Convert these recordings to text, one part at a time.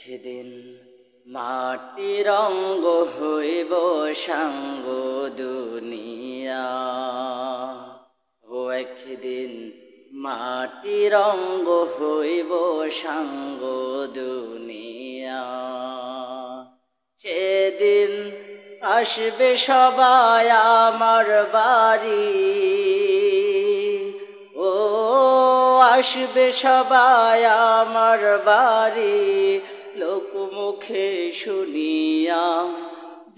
একদিন মাটির অঙ্গ হইব সাঙ্গ দুনিয়া, ও একদিন মাটির অঙ্গ হইব সাঙ্গ দুনিয়া। সেদিন আসবে সবাই আমার বাড়ি, ও আসবে সবাই আমার বাড়ি, লোকমুখে শুনিয়া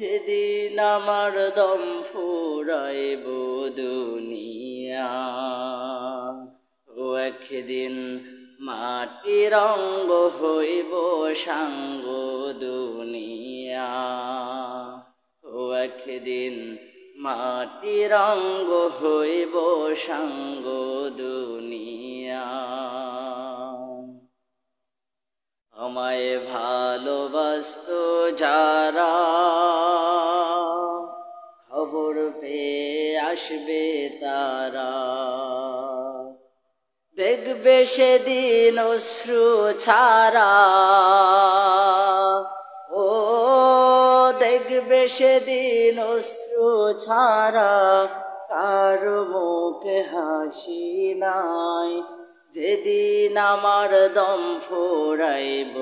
যেদিন আমার দম ফুরাইব দুনিয়া। ও একদিন মাটির অঙ্গ হইব সাঙ্গ দুনিয়া, ও একদিন মাটির অঙ্গ হইব সাঙ্গ দুনিয়া। আমায় ভালোবাসত যারা, খবর পেয়ে আসবে তারা, দেখবে সেদিন অশ্রু ছাড়া, ও দেখবে সেদিন অশ্রু ছাড়া, কারো মুখে হাসি নাই, যেদিন আমার দম ফুরাইব